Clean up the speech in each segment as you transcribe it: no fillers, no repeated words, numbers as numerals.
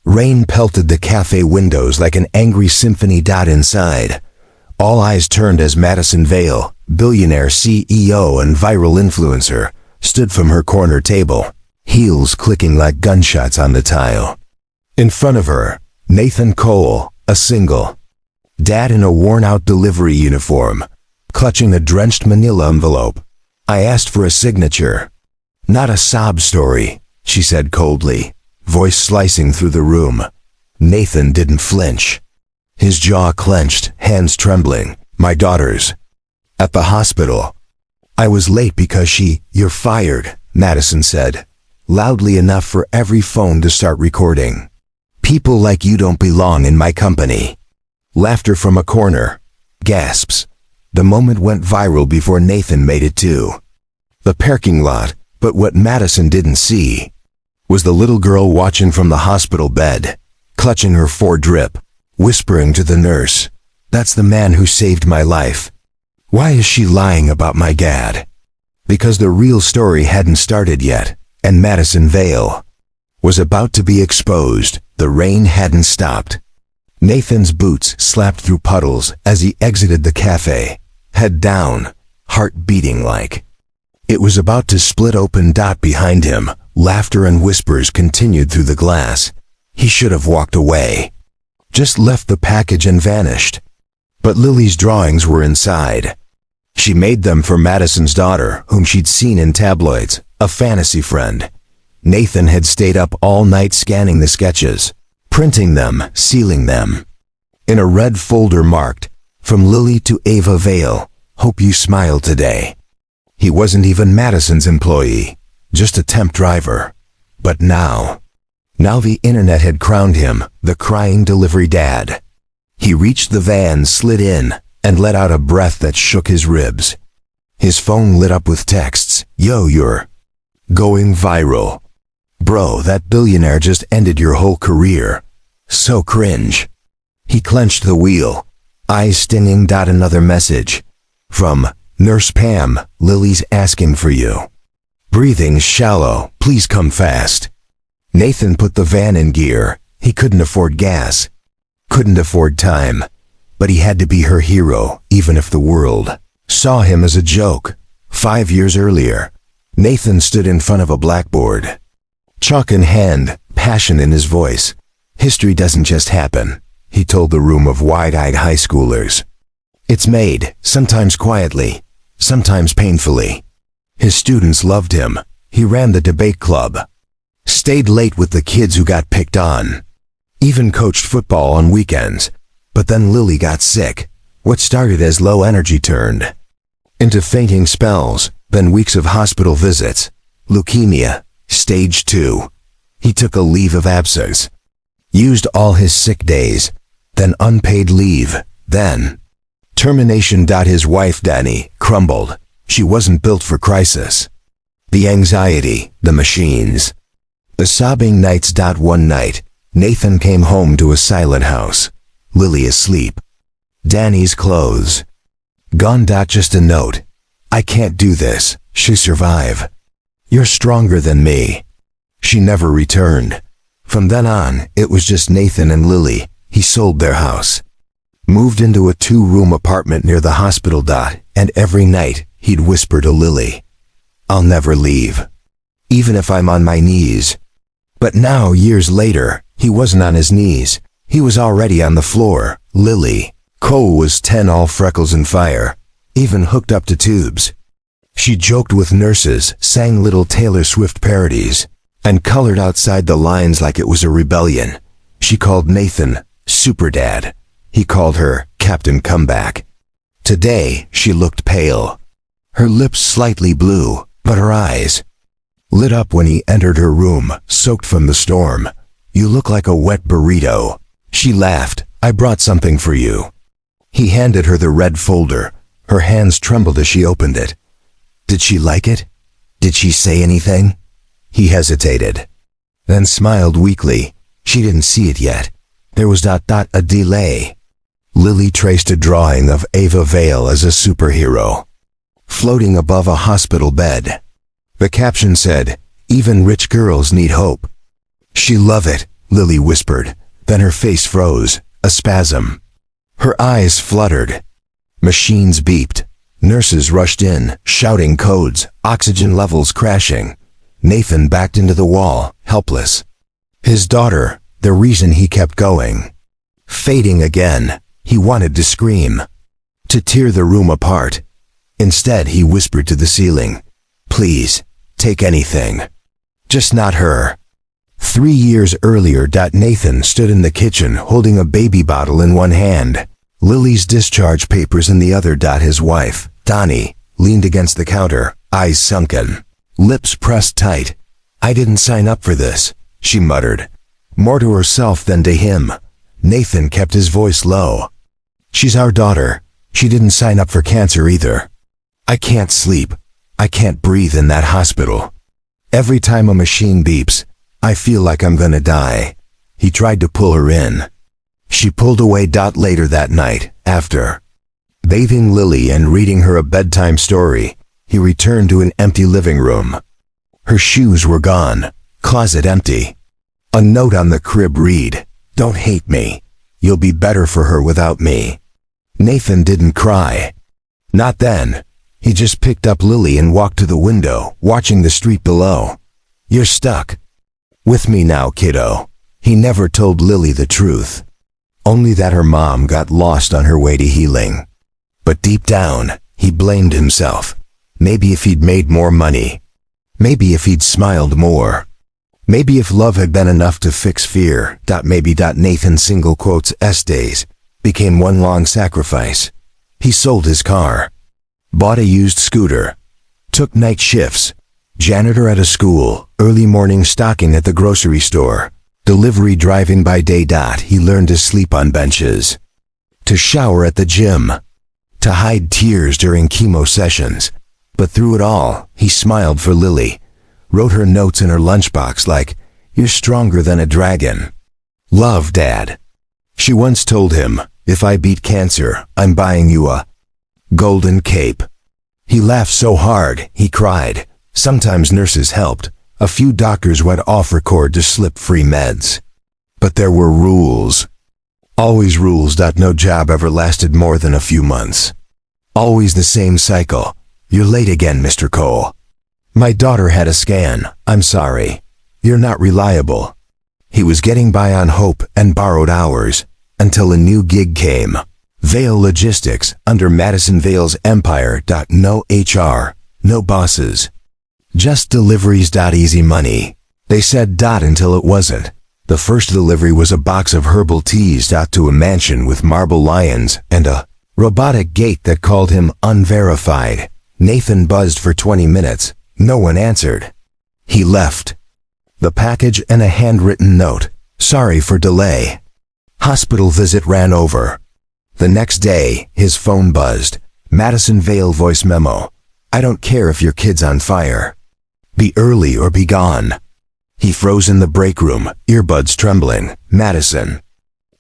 Rain pelted the cafe windows like an angry symphony. Inside, all eyes turned as Madison Vale, billionaire CEO and viral influencer, stood from her corner table, heels clicking like gunshots on the tile. In front of her, Nathan Cole, a single dad in a worn-out delivery uniform, clutching a drenched manila envelope. "I asked for a signature, not a sob story," she said coldly, voice slicing through the room. Nathan didn't flinch. His jaw clenched, hands trembling. "My daughter's at the hospital. I was late because you're fired," Madison said, loudly enough for every phone to start recording. "People like you don't belong in my company." Laughter from a corner. Gasps. The moment went viral before Nathan made it to the parking lot, but what Madison didn't see was the little girl watching from the hospital bed, clutching her drip, whispering to the nurse, "That's the man who saved my life. Why is she lying about my dad?" Because the real story hadn't started yet, and Madison Vale was about to be exposed. The rain hadn't stopped. Nathan's boots slapped through puddles as he exited the cafe, head down, heart beating like it was about to split open. Behind him, laughter and whispers continued through the glass. He should have walked away. Just left the package and vanished. But Lily's drawings were inside. She made them for Madison's daughter, whom she'd seen in tabloids, a fantasy friend. Nathan had stayed up all night scanning the sketches, printing them, sealing them in a red folder marked, "From Lily to Ava Vale, hope you smile today." He wasn't even Madison's employee, just a temp driver. But now the internet had crowned him the crying delivery dad. He reached the van, slid in, and let out a breath that shook his ribs. His phone lit up with texts. "Yo, you're going viral. Bro, that billionaire just ended your whole career. So cringe." He clenched the wheel, eyes stinging. Another message. From Nurse Pam, "Lily's asking for you. Breathing shallow, please come fast." Nathan put the van in gear. He couldn't afford gas, couldn't afford time, but he had to be her hero, even if the world saw him as a joke. 5 years earlier, Nathan stood in front of a blackboard, chalk in hand, passion in his voice. "History doesn't just happen," he told the room of wide-eyed high schoolers. "It's made, sometimes quietly, sometimes painfully." His students loved him. He ran the debate club, stayed late with the kids who got picked on, even coached football on weekends. But then Lily got sick. What started as low energy turned into fainting spells, then weeks of hospital visits. Leukemia, stage 2. He took a leave of absence, used all his sick days, then unpaid leave, then termination. His wife Danny crumbled. She wasn't built for crisis. The anxiety, the machines, the sobbing nights. One night, Nathan came home to a silent house. Lily asleep. Danny's clothes gone. Just a note. "I can't do this. She survive. You're stronger than me." She never returned. From then on, it was just Nathan and Lily. He sold their house, moved into a 2-room apartment near the hospital. And every night, he'd whisper to Lily, "I'll never leave, even if I'm on my knees." But now, years later, he wasn't on his knees. He was already on the floor. Lily Cole was 10, all freckles and fire, even hooked up to tubes. She joked with nurses, sang little Taylor Swift parodies, and colored outside the lines like it was a rebellion. She called Nathan Super Dad. He called her Captain Comeback. Today, she looked pale. Her lips slightly blue, but her eyes lit up when he entered her room, soaked from the storm. "You look like a wet burrito." She laughed. "I brought something for you." He handed her the red folder. Her hands trembled as she opened it. Did she like it? Did she say anything? He hesitated, then smiled weakly. She didn't see it yet. There was a delay. Lily traced a drawing of Ava Vale as a superhero, floating above a hospital bed. The caption said, "Even rich girls need hope." "She love it," Lily whispered. Then her face froze, a spasm. Her eyes fluttered. Machines beeped. Nurses rushed in, shouting codes, oxygen levels crashing. Nathan backed into the wall, helpless. His daughter, the reason he kept going. Fading again. He wanted to scream, to tear the room apart. Instead, he whispered to the ceiling, "Please, take anything. Just not her." 3 years earlier, Nathan stood in the kitchen holding a baby bottle in one hand, Lily's discharge papers in the other. His wife, Donnie, leaned against the counter, eyes sunken, lips pressed tight. "I didn't sign up for this," she muttered, more to herself than to him. Nathan kept his voice low. "She's our daughter. She didn't sign up for cancer either. I can't sleep. I can't breathe in that hospital. Every time a machine beeps, I feel like I'm gonna die." He tried to pull her in. She pulled away. Later that night, after bathing Lily and reading her a bedtime story, he returned to an empty living room. Her shoes were gone, closet empty. A note on the crib read, "Don't hate me. You'll be better for her without me." Nathan didn't cry. Not then. He just picked up Lily and walked to the window, watching the street below. "You're stuck with me now, kiddo." He never told Lily the truth. Only that her mom got lost on her way to healing. But deep down, he blamed himself. Maybe if he'd made more money. Maybe if he'd smiled more. Maybe if love had been enough to fix fear. Maybe. Nathan single quotes days became one long sacrifice. He sold his car, bought a used scooter, took night shifts, janitor at a school, early morning stocking at the grocery store, delivery driving by day. He learned to sleep on benches, to shower at the gym, to hide tears during chemo sessions. But through it all, he smiled for Lily, wrote her notes in her lunchbox like, "You're stronger than a dragon. Love, Dad." She once told him, "If I beat cancer, I'm buying you a golden cape." He laughed so hard, he cried. Sometimes nurses helped. A few doctors went off record to slip free meds. But there were rules. Always rules. No job ever lasted more than a few months. Always the same cycle. "You're late again, Mr. Cole. My daughter had a scan. I'm sorry. You're not reliable." He was getting by on hope and borrowed hours, until a new gig came. Vale Logistics, under Madison Vale's empire. No HR, no bosses. Just deliveries. Easy money. They said. Until it wasn't. The first delivery was a box of herbal teas. To a mansion with marble lions and a robotic gate that called him unverified. Nathan buzzed for 20 minutes. No one answered. He left. The package and a handwritten note. "Sorry for delay. Hospital visit ran over." The next day, his phone buzzed. Madison Vale voice memo. "I don't care if your kid's on fire. Be early or be gone." He froze in the break room, earbuds trembling. Madison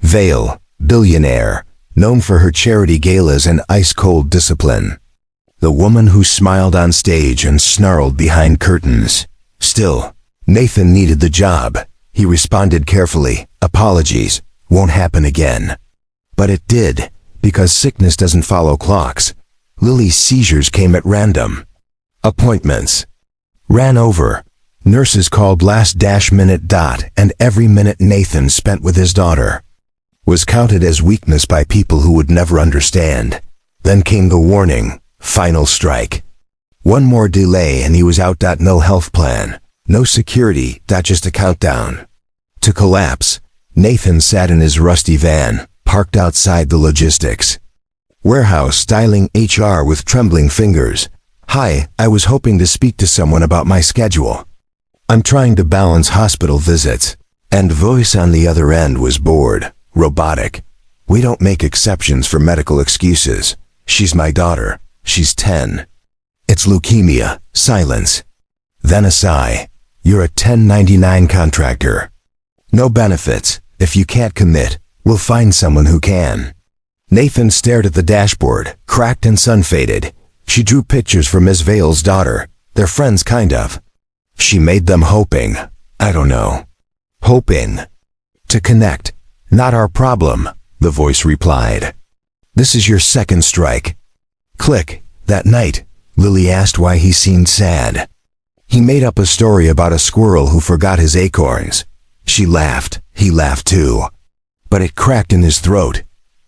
Vale, Billionaire, known for her charity galas and ice-cold discipline. The woman who smiled on stage and snarled behind curtains. Still, Nathan needed the job. He responded carefully, "Apologies, won't happen again." But it did, because sickness doesn't follow clocks. Lily's seizures came at random. Appointments ran over. Nurses called last-minute. And every minute Nathan spent with his daughter was counted as weakness by people who would never understand. Then came the warning, final strike. One more delay and he was out. No health plan, no security. Just a countdown to collapse. Nathan sat in his rusty van, parked outside the logistics warehouse, styling HR with trembling fingers. "Hi, I was hoping to speak to someone about my schedule. I'm trying to balance hospital visits." And voice on the other end was bored, robotic. "We don't make exceptions for medical excuses. She's my daughter. She's 10. It's leukemia." Silence. Then a sigh. "You're a 1099 contractor. No benefits. If you can't commit, we'll find someone who can." Nathan stared at the dashboard, cracked and sun-faded. She drew pictures for Ms. Vale's daughter. They're friends, kind of. She made them hoping. I don't know. Hoping To connect. Not our problem, the voice replied. This is your second strike. Click. That night, Lily asked why he seemed sad. He made up a story about a squirrel who forgot his acorns. She laughed. He laughed too. But it cracked in his throat.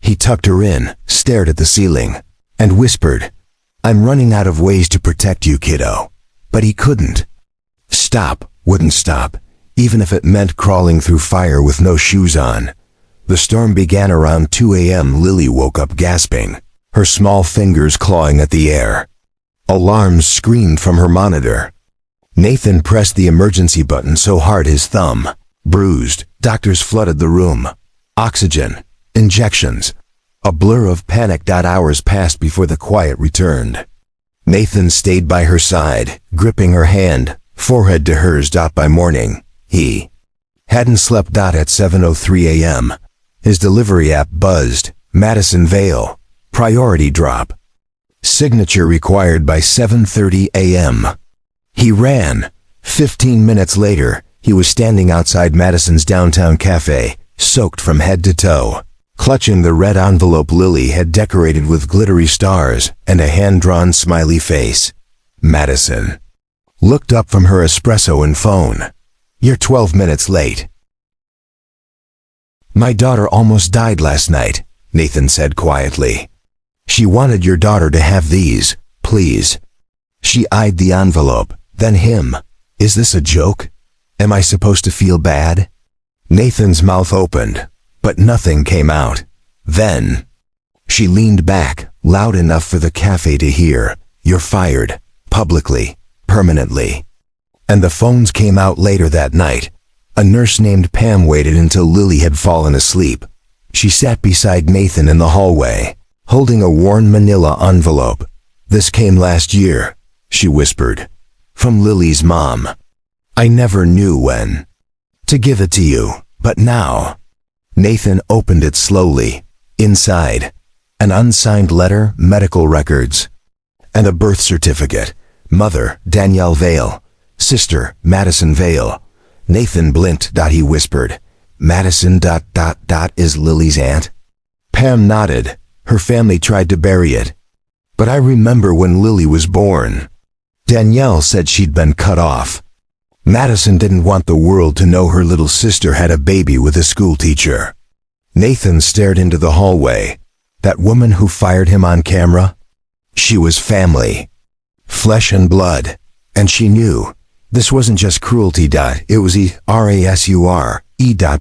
He tucked her in, stared at the ceiling, and whispered, I'm running out of ways to protect you, kiddo. But he couldn't. Stop, wouldn't stop, even if it meant crawling through fire with no shoes on. The storm began around 2 a.m. Lily woke up gasping, her small fingers clawing at the air. Alarms screamed from her monitor. Nathan pressed the emergency button so hard his thumb bruised. Doctors flooded the room. Oxygen. Injections. A blur of panic. Hours passed before the quiet returned. Nathan stayed by her side, gripping her hand, forehead to hers. By morning, he hadn't slept. At 7:03 a.m., his delivery app buzzed. Madison Vale. Priority drop. Signature required by 7:30 a.m. He ran. 15 minutes later, he was standing outside Madison's downtown cafe, soaked from head to toe, clutching the red envelope Lily had decorated with glittery stars and a hand-drawn smiley face. Madison looked up from her espresso and phone. You're 12 minutes late. My daughter almost died last night, Nathan said quietly. She wanted your daughter to have these, please. She eyed the envelope, then him. Is this a joke? Am I supposed to feel bad? Nathan's mouth opened, but nothing came out. Then she leaned back, loud enough for the cafe to hear. You're fired, publicly, permanently. And the phones came out later that night. A nurse named Pam waited until Lily had fallen asleep. She sat beside Nathan in the hallway, holding a worn manila envelope. This came last year, she whispered. From Lily's mom. I never knew when to give it to you, but now. Nathan opened it slowly. Inside, an unsigned letter, medical records, and a birth certificate. Mother, Danielle Vale. Sister, Madison Vale. Nathan blinked. He whispered, Madison ... is Lily's aunt? Pam nodded. Her family tried to bury it. But I remember when Lily was born. Danielle said she'd been cut off. Madison didn't want the world to know her little sister had a baby with a schoolteacher. Nathan stared into the hallway. That woman who fired him on camera? She was family. Flesh and blood. And she knew. This wasn't just cruelty. It was ERASURE.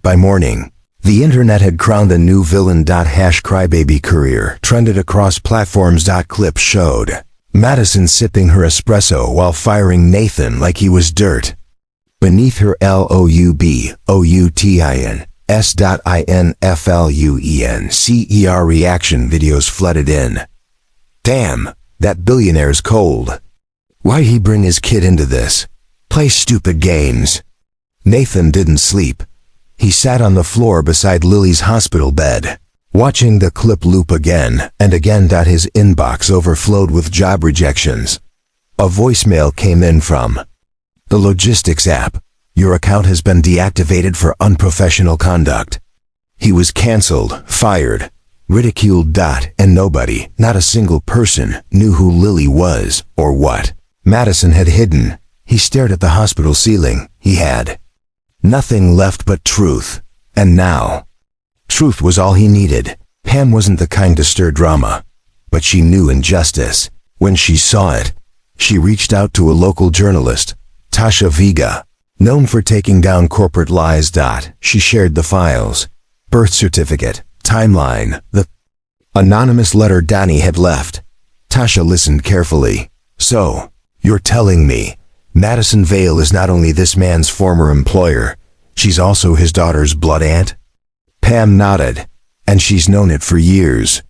By morning, the internet had crowned a new villain. Crybaby career trended across platforms. Clips showed Madison sipping her espresso while firing Nathan like he was dirt. Beneath her LOUBOUTINS.INFLUENCER reaction videos flooded in. Damn, that billionaire's cold. Why'd he bring his kid into this? Play stupid games. Nathan didn't sleep. He sat on the floor beside Lily's hospital bed, watching the clip loop again and again. His inbox overflowed with job rejections. A voicemail came in from the logistics app. Your account has been deactivated for unprofessional conduct. He was canceled, fired, ridiculed. And nobody, not a single person, knew who Lily was or what Madison had hidden. He stared at the hospital ceiling. He had nothing left but truth. And now, truth was all he needed. Pam wasn't the kind to stir drama, but she knew injustice. When she saw it, she reached out to a local journalist, Tasha Vega, known for taking down corporate lies. She shared the files, birth certificate, timeline, the anonymous letter Danny had left. Tasha listened carefully. So, you're telling me Madison Vale is not only this man's former employer, she's also his daughter's blood aunt? Pam nodded. And she's known it for years.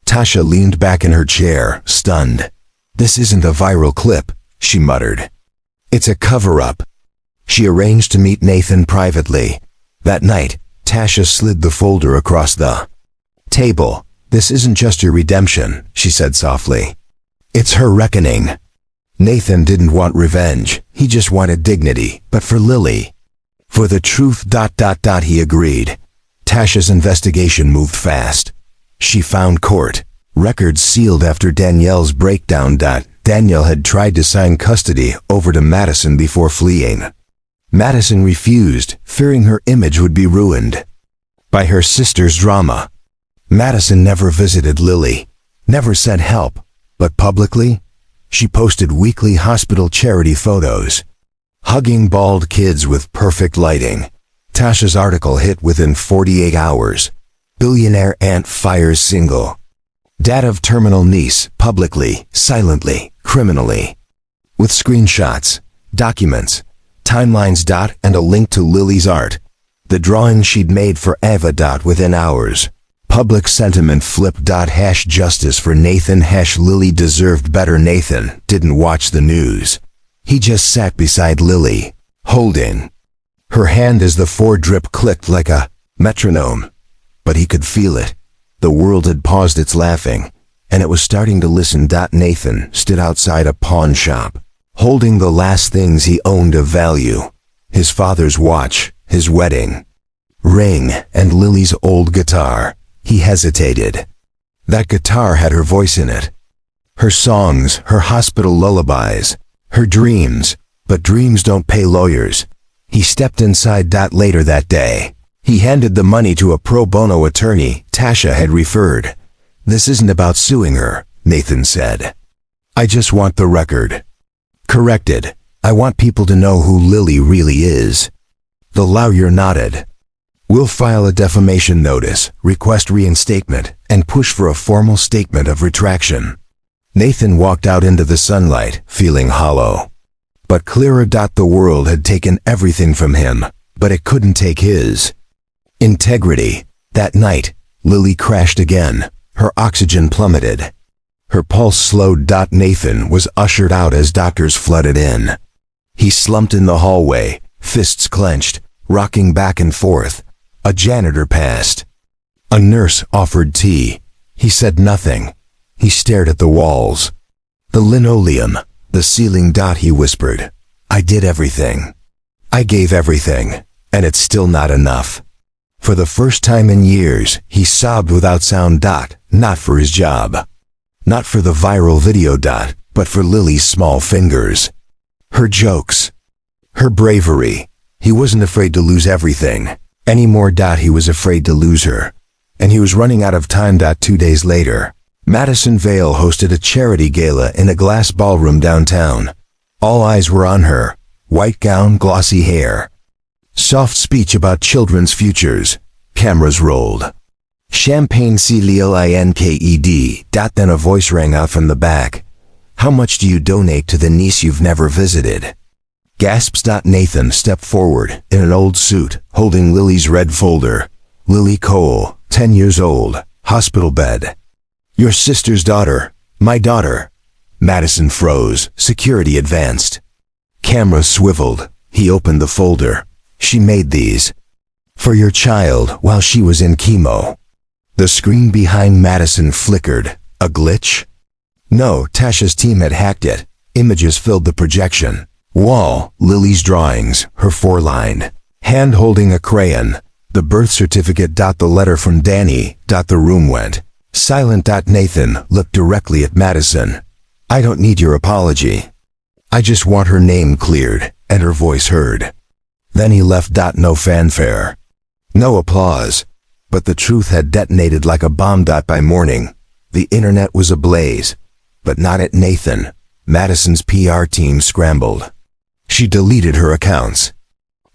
Tasha leaned back in her chair, stunned. This isn't a viral clip, she muttered. It's a cover-up. She arranged to meet Nathan privately. That night, Tasha slid the folder across the table. This isn't just your redemption, she said softly. It's her reckoning. Nathan didn't want revenge. He just wanted dignity. But for Lily, For the truth. He agreed. Tasha's investigation moved fast. She found court records sealed after Danielle's breakdown. Danielle had tried to sign custody over to Madison before fleeing. Madison refused, fearing her image would be ruined by her sister's drama. Madison never visited Lily, never sent help, but publicly, she posted weekly hospital charity photos, hugging bald kids with perfect lighting. Tasha's article hit within 48 hours. Billionaire aunt fires single dad of terminal niece, publicly, silently, criminally. With screenshots, documents, timelines. And a link to Lily's art, the drawing she'd made for Ava. Within hours. Public sentiment flip. Justice for Nathan. Lily deserved better. Nathan didn't watch the news. He just sat beside Lily, holding her hand as the drip clicked like a metronome. But he could feel it. The world had paused its laughing, and it was starting to listen. Nathan stood outside a pawn shop, holding the last things he owned of value. His father's watch, his wedding ring, and Lily's old guitar. He hesitated. That guitar had her voice in it. Her songs, her hospital lullabies, her dreams. But dreams don't pay lawyers. He stepped inside. Later that day, he handed the money to a pro bono attorney Tasha had referred. This isn't about suing her, Nathan said. I just want the record corrected. I want people to know who Lily really is. The lawyer nodded. We'll file a defamation notice, request reinstatement, and push for a formal statement of retraction. Nathan walked out into the sunlight, feeling hollow, but clearer. The world had taken everything from him, but it couldn't take his integrity. That night, Lily crashed again. Her oxygen plummeted. Her pulse slowed. Nathan was ushered out as doctors flooded in. He slumped in the hallway, fists clenched, rocking back and forth. A janitor passed. A nurse offered tea. He said nothing. He stared at the walls, the linoleum, the ceiling. He whispered, I did everything. I gave everything, and it's still not enough. For the first time in years, he sobbed without sound. Not for his job. Not for the viral video. But for Lily's small fingers. Her jokes. Her bravery. He wasn't afraid to lose everything anymore. He was afraid to lose her. And he was running out of time. 2 days later, Madison Vale hosted a charity gala in a glass ballroom downtown. All eyes were on her. White gown, glossy hair. Soft speech about children's futures. Cameras rolled. Champagne CLINKED. Then a voice rang out from the back. How much do you donate to the niece you've never visited? Gasps. Nathan stepped forward in an old suit, holding Lily's red folder. Lily Cole, 10 years old, hospital bed. Your sister's daughter, my daughter. Madison froze. Security advanced. Camera swiveled. He opened the folder. She made these for your child while she was in chemo. The screen behind Madison flickered. A glitch? No, Tasha's team had hacked it. Images filled the projection wall. Lily's drawings, her foreline, hand holding a crayon, the birth certificate. The letter from Danny. The room went silent. Nathan looked directly at Madison. I don't need your apology. I just want her name cleared and her voice heard. Then he left. No fanfare. No applause. But the truth had detonated like a bomb. By morning, the internet was ablaze. But not at Nathan. Madison's PR team scrambled. She deleted her accounts.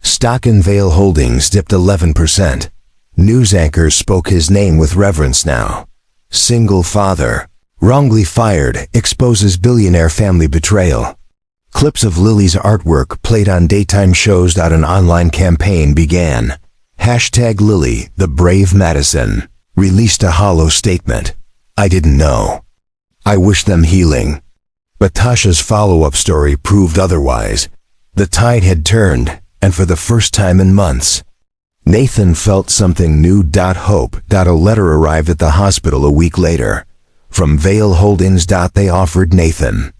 Stock in Vale Holdings dipped 11%. News anchors spoke his name with reverence now. Single father, wrongly fired, exposes billionaire family betrayal. Clips of Lily's artwork played on daytime shows. An online campaign began. #Lily, the brave Madison, released a hollow statement. I didn't know. I wish them healing. But Tasha's follow-up story proved otherwise. The tide had turned, and for the first time in months, Nathan felt something new. Hope. A letter arrived at the hospital a week later. From Vale Holdings. They offered Nathan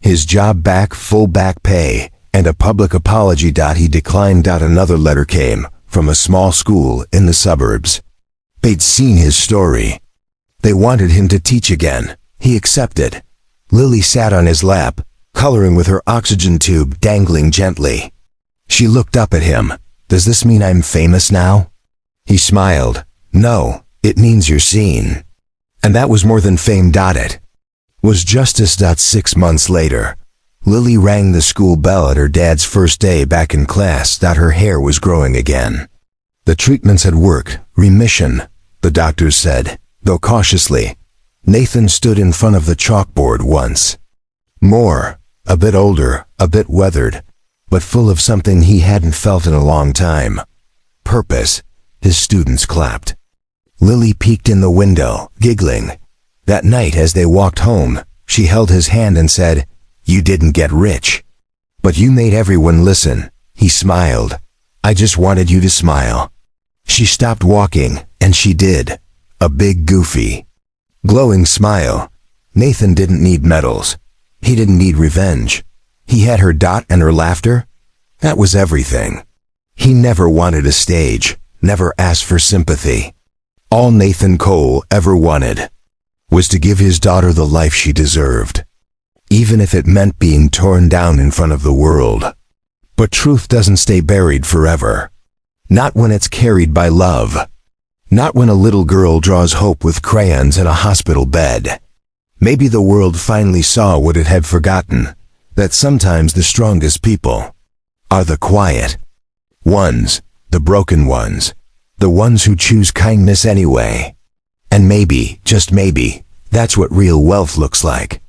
his job back, full back pay, and a public apology. He declined. Another letter came from a small school in the suburbs. They'd seen his story. They wanted him to teach again. He accepted. Lily sat on his lap, coloring with her oxygen tube dangling gently. She looked up at him. Does this mean I'm famous now? He smiled. No, it means you're seen. And that was more than fame. It was justice. 6 months later, Lily rang the school bell at her dad's first day back in class. Her hair was growing again. The treatments had worked. Remission, the doctors said, though cautiously. Nathan stood in front of the chalkboard once more, a bit older, a bit weathered, but full of something he hadn't felt in a long time. Purpose. His students clapped. Lily peeked in the window, giggling. That night as they walked home, she held his hand and said, "You didn't get rich, but you made everyone listen." He smiled. "I just wanted you to smile." She stopped walking, and she did. A big, goofy, glowing smile. Nathan didn't need medals. He didn't need revenge. He had her. And her laughter? That was everything. He never wanted a stage, never asked for sympathy. All Nathan Cole ever wanted was to give his daughter the life she deserved, even if it meant being torn down in front of the world. But truth doesn't stay buried forever. Not when it's carried by love. Not when a little girl draws hope with crayons in a hospital bed. Maybe the world finally saw what it had forgotten, that sometimes the strongest people are the quiet ones, the broken ones, the ones who choose kindness anyway. And maybe, just maybe, that's what real wealth looks like.